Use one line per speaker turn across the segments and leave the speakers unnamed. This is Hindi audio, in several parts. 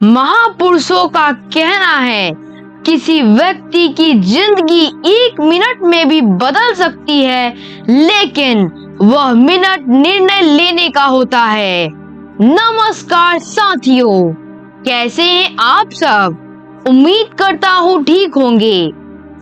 महापुरुषों का कहना है किसी व्यक्ति की जिंदगी 1 मिनट में भी बदल सकती है, लेकिन वह मिनट निर्णय लेने का होता है। नमस्कार साथियों, कैसे हैं आप सब? उम्मीद करता हूँ ठीक होंगे।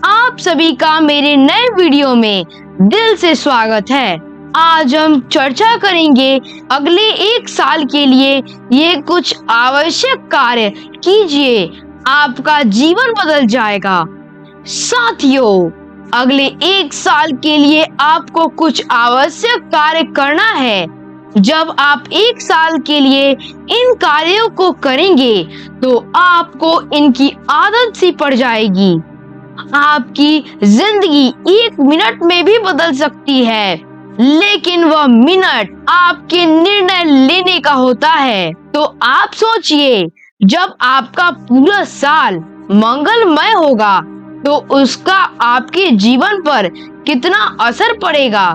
आप सभी का मेरे नए वीडियो में दिल से स्वागत है। आज हम चर्चा करेंगे अगले 1 साल के लिए ये कुछ आवश्यक कार्य कीजिए, आपका जीवन बदल जाएगा। साथियों, अगले 1 साल के लिए आपको कुछ आवश्यक कार्य करना है। जब आप 1 साल के लिए इन कार्यों को करेंगे तो आपको इनकी आदत सी पड़ जाएगी। आपकी जिंदगी 1 मिनट में भी बदल सकती है, लेकिन वह मिनट आपके निर्णय लेने का होता है। तो आप सोचिए, जब आपका पूरा साल मंगलमय होगा तो उसका आपके जीवन पर कितना असर पड़ेगा।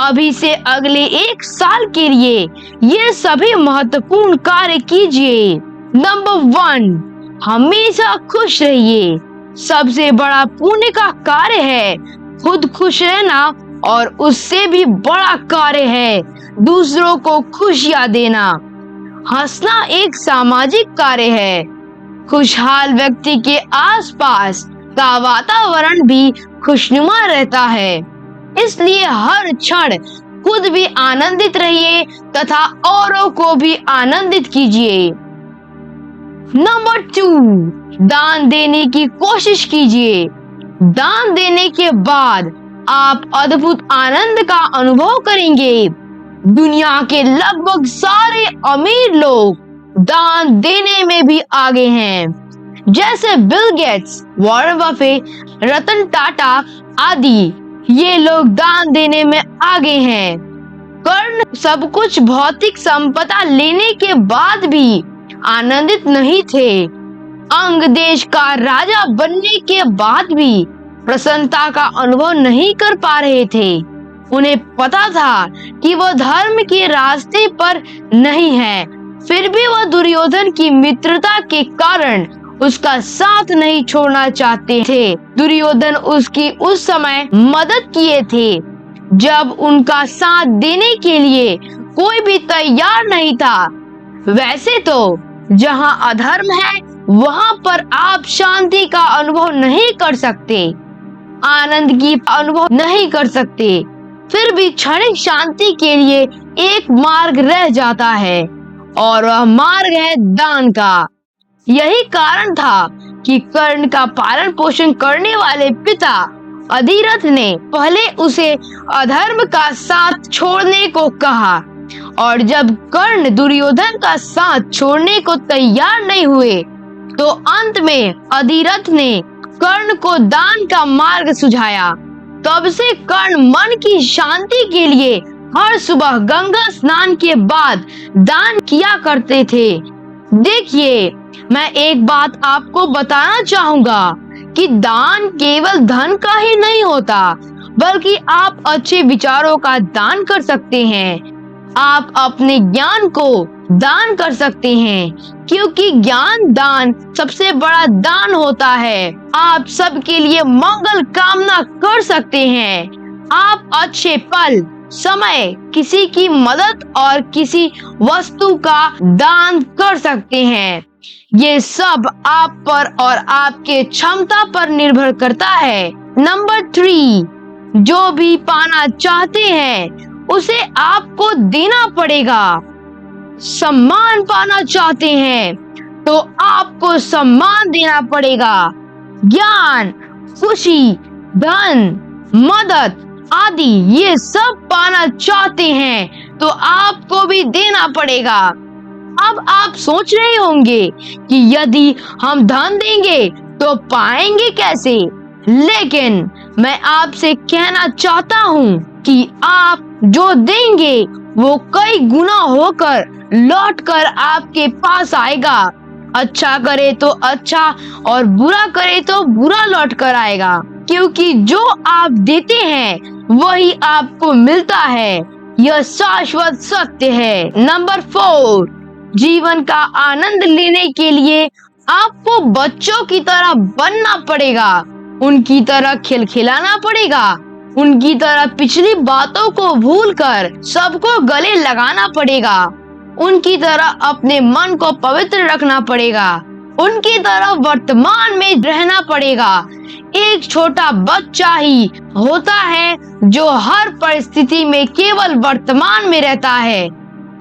अभी से अगले 1 साल के लिए ये सभी महत्वपूर्ण कार्य कीजिए। नंबर 1, हमेशा खुश रहिए। सबसे बड़ा पुण्य का कार्य है खुद खुश रहना, और उससे भी बड़ा कार्य है दूसरों को खुशियां देना। हंसना एक सामाजिक कार्य है। खुशहाल व्यक्ति के आसपास का वातावरण भी खुशनुमा रहता है। इसलिए हर क्षण खुद भी आनंदित रहिए तथा औरों को भी आनंदित कीजिए। नंबर 2, दान देने की कोशिश कीजिए। दान देने के बाद आप अद्भुत आनंद का अनुभव करेंगे। दुनिया के लगभग सारे अमीर लोग दान देने में भी आगे हैं, जैसे Bill Gates, Warren Buffett, Ratan Tata आदि। ये लोग दान देने में आगे हैं। कर्ण सब कुछ भौतिक संपदा लेने के बाद भी आनंदित नहीं थे। अंग देश का राजा बनने के बाद भी प्रसन्नता का अनुभव नहीं कर पा रहे थे। उन्हें पता था कि वह धर्म के रास्ते पर नहीं है, फिर भी वह दुर्योधन की मित्रता के कारण उसका साथ नहीं छोड़ना चाहते थे। दुर्योधन उसकी उस समय मदद किए थे जब उनका साथ देने के लिए कोई भी तैयार नहीं था। वैसे तो जहाँ अधर्म है वहाँ पर आप शांति का अनुभव नहीं कर सकते, आनंद की अनुभव नहीं कर सकते। फिर भी क्षणिक शांति के लिए एक मार्ग रह जाता है, और वह मार्ग है दान का। यही कारण था कि कर्ण का पालन पोषण करने वाले पिता अधिरथ ने पहले उसे अधर्म का साथ छोड़ने को कहा, और जब कर्ण दुर्योधन का साथ छोड़ने को तैयार नहीं हुए तो अंत में अधिरथ ने कर्ण को दान का मार्ग सुझाया। तब से कर्ण मन की शांति के लिए हर सुबह गंगा स्नान के बाद दान किया करते थे। देखिए, मैं एक बात आपको बताना चाहूँगा कि दान केवल धन का ही नहीं होता, बल्कि आप अच्छे विचारों का दान कर सकते हैं। आप अपने ज्ञान को दान कर सकते हैं, क्योंकि ज्ञान दान सबसे बड़ा दान होता है। आप सबके लिए मंगल कामना कर सकते हैं। आप अच्छे पल, समय, किसी की मदद और किसी वस्तु का दान कर सकते हैं। ये सब आप पर और आपके क्षमता पर निर्भर करता है। नंबर 3, जो भी पाना चाहते हैं उसे आपको देना पड़ेगा। सम्मान पाना चाहते हैं तो आपको सम्मान देना पड़ेगा। ज्ञान, खुशी, धन, मदद आदि ये सब पाना चाहते हैं तो आपको भी देना पड़ेगा। अब आप सोच रहे होंगे कि यदि हम धन देंगे तो पाएंगे कैसे? लेकिन मैं आपसे कहना चाहता हूँ कि आप जो देंगे वो कई गुना होकर लौटकर आपके पास आएगा। अच्छा करे तो अच्छा और बुरा करे तो बुरा लौट कर आएगा, क्योंकि जो आप देते हैं वही आपको मिलता है। यह शाश्वत सत्य है। नंबर 4, जीवन का आनंद लेने के लिए आपको बच्चों की तरह बनना पड़ेगा, उनकी तरह खिलखिलाना पड़ेगा, उनकी तरह पिछली बातों को भूलकर सबको गले लगाना पड़ेगा, उनकी तरह अपने मन को पवित्र रखना पड़ेगा, उनकी तरह वर्तमान में रहना पड़ेगा। एक छोटा बच्चा ही होता है जो हर परिस्थिति में केवल वर्तमान में रहता है,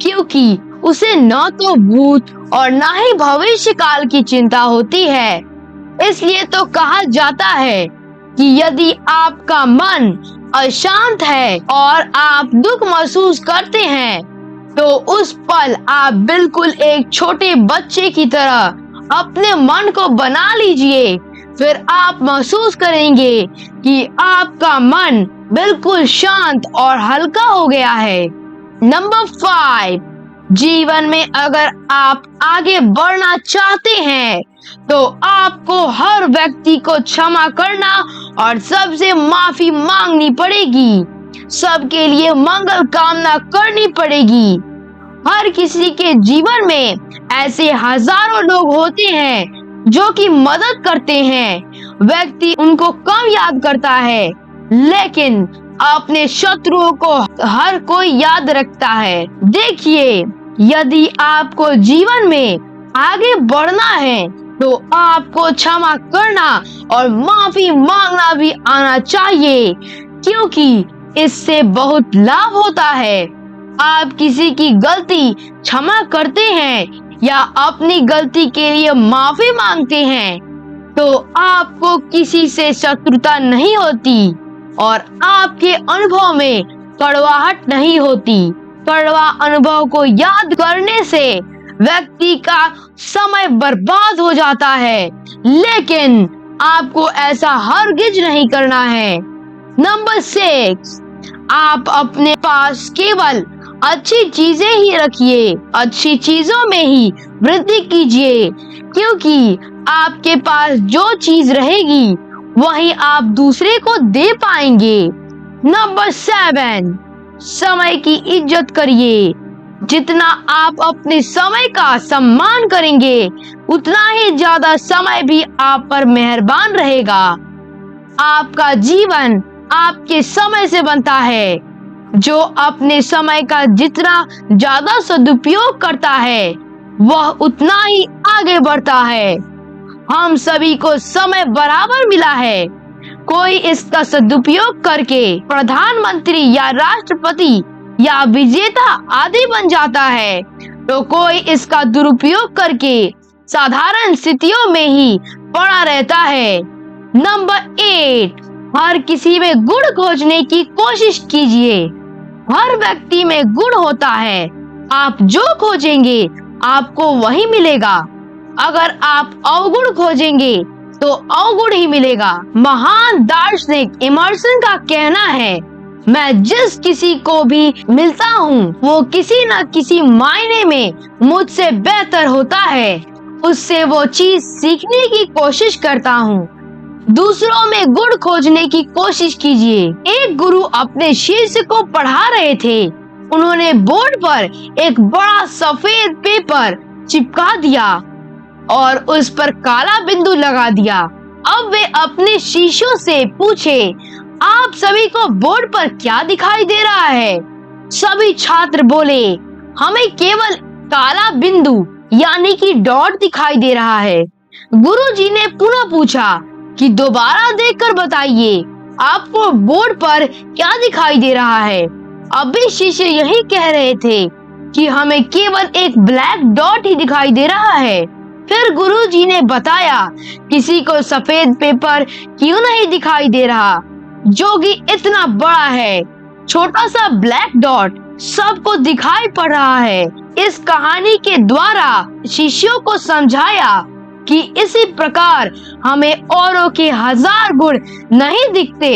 क्योंकि उसे न तो भूत और न ही भविष्य काल की चिंता होती है। इसलिए तो कहा जाता है कि यदि आपका मन अशांत है और आप दुख महसूस करते हैं, तो उस पल आप बिल्कुल एक छोटे बच्चे की तरह अपने मन को बना लीजिए। फिर आप महसूस करेंगे कि आपका मन बिल्कुल शांत और हल्का हो गया है। नंबर 5, जीवन में अगर आप आगे बढ़ना चाहते हैं तो आपको हर व्यक्ति को क्षमा करना और सबसे माफी मांगनी पड़ेगी। सबके लिए मंगल कामना करनी पड़ेगी। हर किसी के जीवन में ऐसे हजारों लोग होते हैं जो कि मदद करते हैं। व्यक्ति उनको कम याद करता है, लेकिन अपने शत्रुओं को हर कोई याद रखता है। देखिए, यदि आपको जीवन में आगे बढ़ना है तो आपको क्षमा करना और माफी मांगना भी आना चाहिए, क्योंकि इससे बहुत लाभ होता है। आप किसी की गलती क्षमा करते हैं या अपनी गलती के लिए माफी मांगते हैं तो आपको किसी से शत्रुता नहीं होती और आपके अनुभव में कड़वाहट नहीं होती। कड़वा अनुभव को याद करने से व्यक्ति का समय बर्बाद हो जाता है, लेकिन आपको ऐसा हरगिज नहीं करना है। नंबर 6, आप अपने पास केवल अच्छी चीजें ही रखिए, अच्छी चीजों में ही वृद्धि कीजिए, क्योंकि आपके पास जो चीज रहेगी वही आप दूसरे को दे पाएंगे। नंबर 7, समय की इज्जत करिए। जितना आप अपने समय का सम्मान करेंगे, उतना ही ज्यादा समय भी आप पर मेहरबान रहेगा। आपका जीवन आपके समय से बनता है। जो अपने समय का जितना ज्यादा सदुपयोग करता है, वह उतना ही आगे बढ़ता है। हम सभी को समय बराबर मिला है। कोई इसका सदुपयोग करके प्रधानमंत्री या राष्ट्रपति या विजेता आदि बन जाता है, तो कोई इसका दुरुपयोग करके साधारण स्थितियों में ही पड़ा रहता है। नंबर 8, हर किसी में गुण खोजने की कोशिश कीजिए। हर व्यक्ति में गुण होता है। आप जो खोजेंगे आपको वही मिलेगा। अगर आप अवगुण खोजेंगे तो अवगुण ही मिलेगा। महान दार्शनिक इमर्सन का कहना है, मैं जिस किसी को भी मिलता हूँ वो किसी न किसी मायने में मुझसे बेहतर होता है। उससे वो चीज सीखने की कोशिश करता हूँ। दूसरों में गुण खोजने की कोशिश कीजिए। एक गुरु अपने शिष्य को पढ़ा रहे थे। उन्होंने बोर्ड पर एक बड़ा सफेद पेपर चिपका दिया और उस पर काला बिंदु लगा दिया। अब वे अपने शिष्यों से पूछे, आप सभी को बोर्ड पर क्या दिखाई दे रहा है? सभी छात्र बोले, हमें केवल काला बिंदु यानी कि डॉट दिखाई दे रहा है। गुरुजी ने पुनः पूछा कि दोबारा देखकर बताइए, आपको बोर्ड पर क्या दिखाई दे रहा है? अभी शिष्य यही कह रहे थे कि हमें केवल एक ब्लैक डॉट ही दिखाई दे रहा है। फिर गुरुजी ने बताया, किसी को सफेद पेपर क्यों नहीं दिखाई दे रहा, जो कि इतना बड़ा है। छोटा सा ब्लैक डॉट सबको दिखाई पड़ रहा है। इस कहानी के द्वारा शिष्यों को समझाया कि इसी प्रकार हमें औरों के 1000 गुण नहीं दिखते,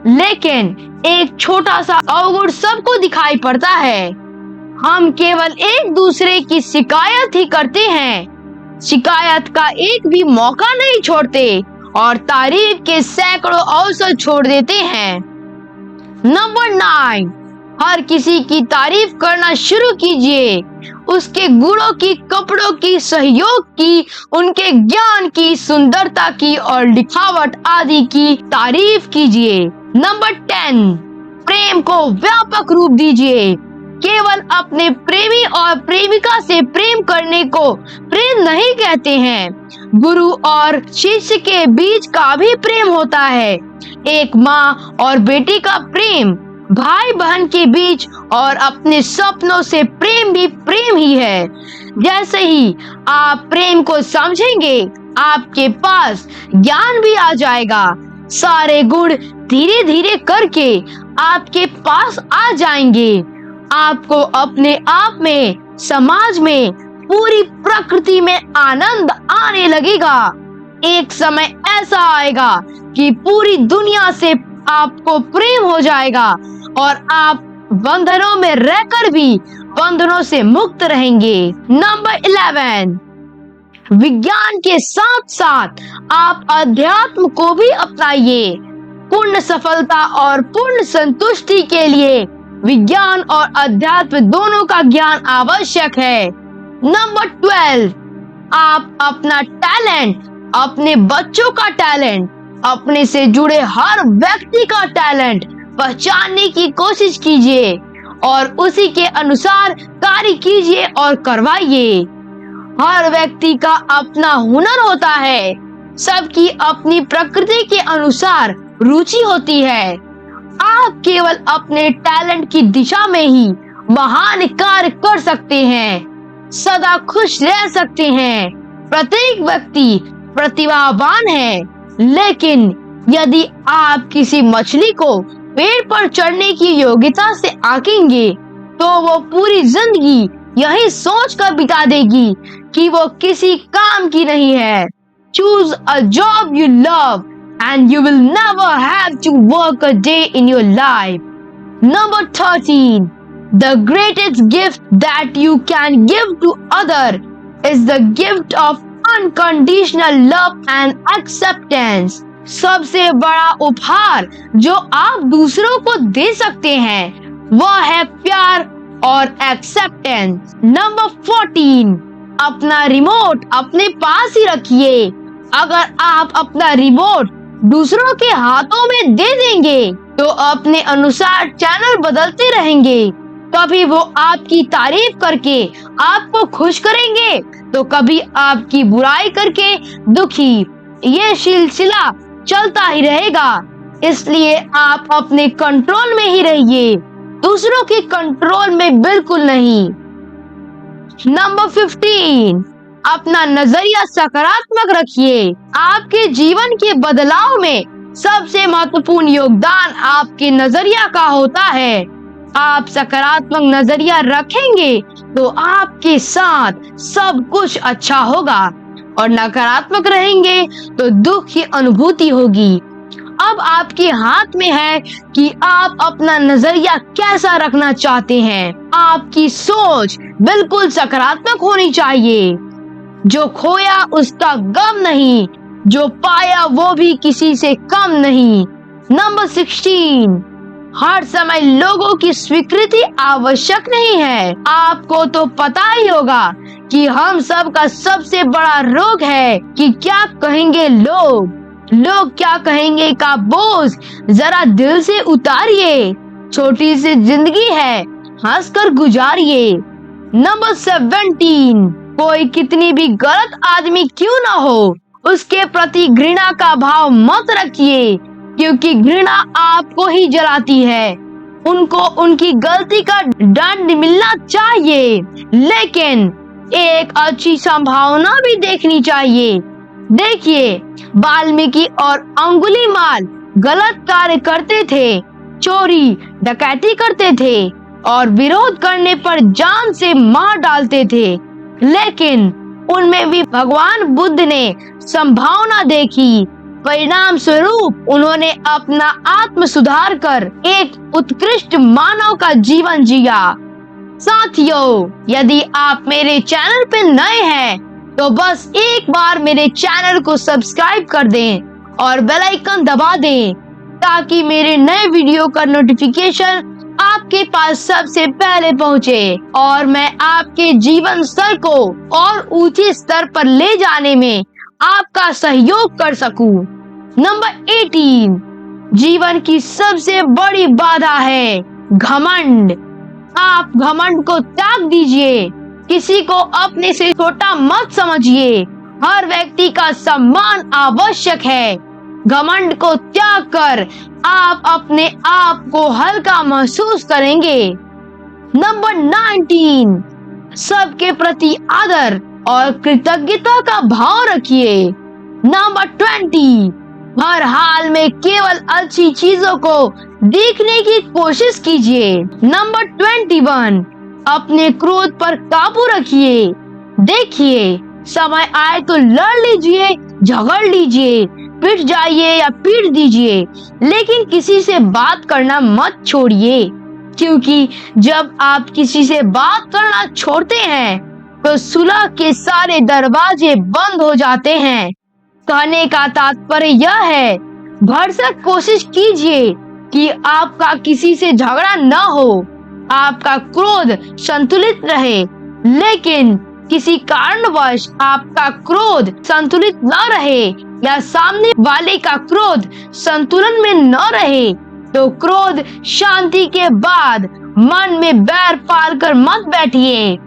लेकिन एक छोटा सा अवगुण सबको दिखाई पड़ता है। हम केवल एक दूसरे की शिकायत ही करते हैं, शिकायत का एक भी मौका नहीं छोड़ते और तारीफ के सैकड़ों अवसर छोड़ देते हैं। नंबर 9, हर किसी की तारीफ करना शुरू कीजिए, उसके गुणों की, कपड़ों की, सहयोग की, उनके ज्ञान की, सुंदरता की और दिखावट आदि की तारीफ कीजिए। नंबर 10, प्रेम को व्यापक रूप दीजिए। केवल अपने प्रेमी और प्रेमिका से प्रेम करने को प्रेम नहीं कहते हैं। गुरु और शिष्य के बीच का भी प्रेम होता है। एक माँ और बेटी का प्रेम, भाई बहन के बीच और अपने सपनों से प्रेम भी प्रेम ही है। जैसे ही आप प्रेम को समझेंगे, आपके पास ज्ञान भी आ जाएगा। सारे गुण धीरे धीरे करके आपके पास आ जाएंगे। आपको अपने आप में, समाज में, पूरी प्रकृति में आनंद आने लगेगा। एक समय ऐसा आएगा कि पूरी दुनिया से आपको प्रेम हो जाएगा और आप बंधनों में रहकर भी बंधनों से मुक्त रहेंगे। नंबर 11, विज्ञान के साथ साथ आप अध्यात्म को भी अपनाइए। पूर्ण सफलता और पूर्ण संतुष्टि के लिए विज्ञान और अध्यात्म दोनों का ज्ञान आवश्यक है। नंबर 12, आप अपना टैलेंट, अपने बच्चों का टैलेंट, अपने से जुड़े हर व्यक्ति का टैलेंट पहचानने की कोशिश कीजिए और उसी के अनुसार कार्य कीजिए और करवाइए। हर व्यक्ति का अपना हुनर होता है। सबकी अपनी प्रकृति के अनुसार रुचि होती है। आप केवल अपने टैलेंट की दिशा में ही महान कार्य कर सकते हैं, सदा खुश रह सकते हैं। प्रत्येक व्यक्ति प्रतिभावान है, लेकिन यदि आप किसी मछली को पेड़ पर चढ़ने की योग्यता से आंकेंगे, तो वो पूरी जिंदगी यही सोच कर बिता देगी कि वो किसी काम की नहीं है। Choose a job you love and you will never have to work a day in your life. Number 13, the greatest gift that you can give to other is the gift of unconditional love and acceptance. सबसे बड़ा उपहार जो आप दूसरों को दे सकते हैं, वह है प्यार और एक्सेप्टेंस। नंबर 14, अपना रिमोट अपने पास ही रखिए। अगर आप अपना रिमोट दूसरों के हाथों में दे देंगे, तो अपने अनुसार चैनल बदलते रहेंगे। कभी वो आपकी तारीफ करके आपको खुश करेंगे, तो कभी आपकी बुराई करके दुखी। ये सिलसिला चलता ही रहेगा। इसलिए आप अपने कंट्रोल में ही रहिए, दूसरों के कंट्रोल में बिल्कुल नहीं। नंबर 15, अपना नजरिया सकारात्मक रखिए। आपके जीवन के बदलाव में सबसे महत्वपूर्ण योगदान आपके नजरिया का होता है। आप सकारात्मक नजरिया रखेंगे तो आपके साथ सब कुछ अच्छा होगा, और नकारात्मक रहेंगे तो दुख की अनुभूति होगी। अब आपके हाथ में है कि आप अपना नजरिया कैसा रखना चाहते हैं। आपकी सोच बिल्कुल सकारात्मक होनी चाहिए। जो खोया उसका गम नहीं, जो पाया वो भी किसी से कम नहीं। नंबर 16, हर समय लोगों की स्वीकृति आवश्यक नहीं है। आपको तो पता ही होगा कि हम सब का सबसे बड़ा रोग है कि क्या कहेंगे लोग क्या कहेंगे का बोझ जरा दिल से उतारिए। छोटी सी जिंदगी है, हंसकर गुजारिए। नंबर 17, कोई कितनी भी गलत आदमी क्यों ना हो, उसके प्रति घृणा का भाव मत रखिए, क्योंकि घृणा आपको ही जलाती है। उनको उनकी गलती का दंड मिलना चाहिए, लेकिन एक अच्छी संभावना भी देखनी चाहिए। देखिए, वाल्मीकि और अंगुलीमाल गलत कार्य करते थे, चोरी डकैती करते थे और विरोध करने पर जान से मार डालते थे, लेकिन उनमें भी भगवान बुद्ध ने संभावना देखी। परिणाम स्वरूप उन्होंने अपना आत्म सुधार कर एक उत्कृष्ट मानव का जीवन जिया। साथियों, यदि आप मेरे चैनल पे नए हैं तो बस एक बार मेरे चैनल को सब्सक्राइब कर दें और बेल आइकन दबा दें, ताकि मेरे नए वीडियो का नोटिफिकेशन आपके पास सबसे पहले पहुँचे और मैं आपके जीवन स्तर को और ऊंचे स्तर पर ले जाने में आपका सहयोग कर सकूं। नंबर 18, जीवन की सबसे बड़ी बाधा है घमंड। आप घमंड को त्याग दीजिए। किसी को अपने से छोटा मत समझिए। हर व्यक्ति का सम्मान आवश्यक है। घमंड को त्याग कर आप अपने आप को हल्का महसूस करेंगे। नंबर 19, सबके प्रति आदर और कृतज्ञता का भाव रखिए। नंबर 20, हर हाल में केवल अच्छी चीजों को देखने की कोशिश कीजिए। नंबर 21, अपने क्रोध पर काबू रखिए। देखिए, समय आए तो लड़ लीजिए, झगड़ लीजिए, पिट जाइए या पीट दीजिए, लेकिन किसी से बात करना मत छोड़िए, क्योंकि जब आप किसी से बात करना छोड़ते हैं तो सुलह के सारे दरवाजे बंद हो जाते हैं। कहने का तात्पर्य यह है, भरसक कोशिश कीजिए कि आपका किसी से झगड़ा न हो, आपका क्रोध संतुलित रहे, लेकिन किसी कारणवश आपका क्रोध संतुलित न रहे या सामने वाले का क्रोध संतुलन में न रहे तो क्रोध शांति के बाद मन में बैर पालकर मत बैठिए।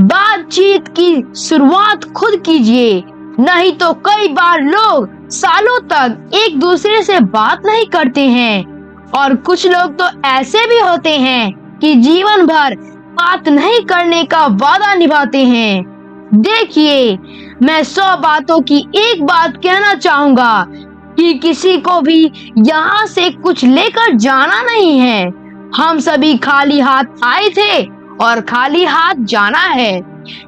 बातचीत की शुरुआत खुद कीजिए, नहीं तो कई बार लोग सालों तक एक दूसरे से बात नहीं करते हैं और कुछ लोग तो ऐसे भी होते हैं कि जीवन भर बात नहीं करने का वादा निभाते हैं। देखिए, मैं 100 बातों की एक बात कहना चाहूँगा कि किसी को भी यहाँ से कुछ लेकर जाना नहीं है। हम सभी खाली हाथ आए थे और खाली हाथ जाना है।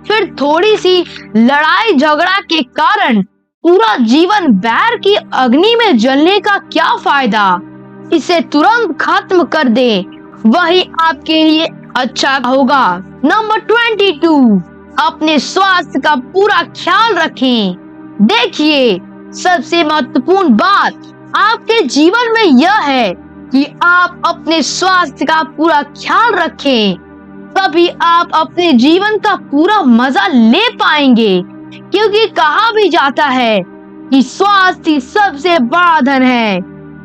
फिर थोड़ी सी लड़ाई झगड़ा के कारण पूरा जीवन बैर की अग्नि में जलने का क्या फायदा। इसे तुरंत खत्म कर दे, वही आपके लिए अच्छा होगा। नंबर 22, अपने स्वास्थ्य का पूरा ख्याल रखें। देखिए, सबसे महत्वपूर्ण बात आपके जीवन में यह है कि आप अपने स्वास्थ्य का पूरा ख्याल रखें, तभी आप अपने जीवन का पूरा मजा ले पाएंगे, क्योंकि कहा भी जाता है कि स्वास्थ्य सबसे बड़ा धन है।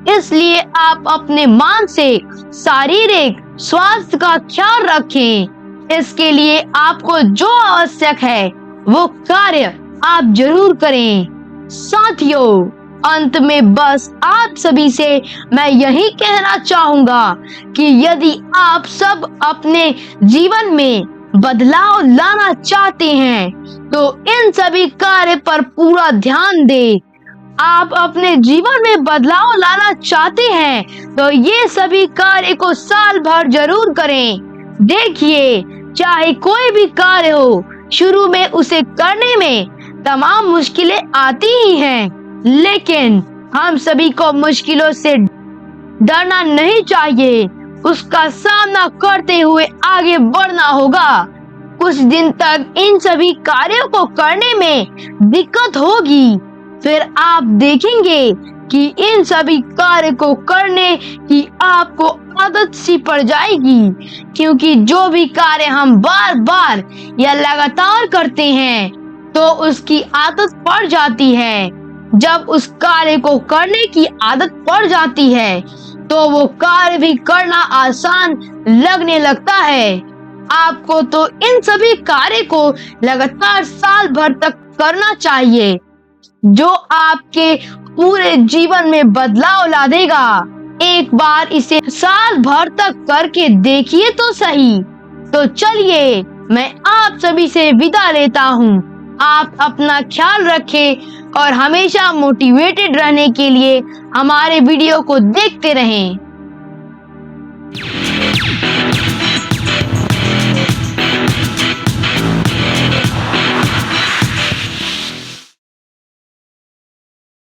इसलिए आप अपने मानसिक शारीरिक स्वास्थ्य का ख्याल रखें। इसके लिए आपको जो आवश्यक है वो कार्य आप जरूर करें। साथियों, अंत में बस आप सभी से मैं यही कहना चाहूँगा कि यदि आप सब अपने जीवन में बदलाव लाना चाहते हैं तो इन सभी कार्य पर पूरा ध्यान दें। आप अपने जीवन में बदलाव लाना चाहते हैं तो ये सभी कार्य को साल भर जरूर करें। देखिए, चाहे कोई भी कार्य हो, शुरू में उसे करने में तमाम मुश्किलें आती ही हैं, लेकिन हम सभी को मुश्किलों से डरना नहीं चाहिए, उसका सामना करते हुए आगे बढ़ना होगा। कुछ दिन तक इन सभी कार्यों को करने में दिक्कत होगी, फिर आप देखेंगे कि इन सभी कार्य को करने की आपको आदत सी पड़ जाएगी, क्योंकि जो भी कार्य हम बार बार या लगातार करते हैं तो उसकी आदत पड़ जाती है। जब उस कार्य को करने की आदत पड़ जाती है तो वो कार्य भी करना आसान लगने लगता है। आपको तो इन सभी कार्य को लगातार साल भर तक करना चाहिए, जो आपके पूरे जीवन में बदलाव ला देगा। एक बार इसे साल भर तक करके देखिए तो सही। तो चलिए, मैं आप सभी से विदा लेता हूँ। आप अपना ख्याल रखें और हमेशा मोटिवेटेड रहने के लिए हमारे वीडियो को देखते रहें।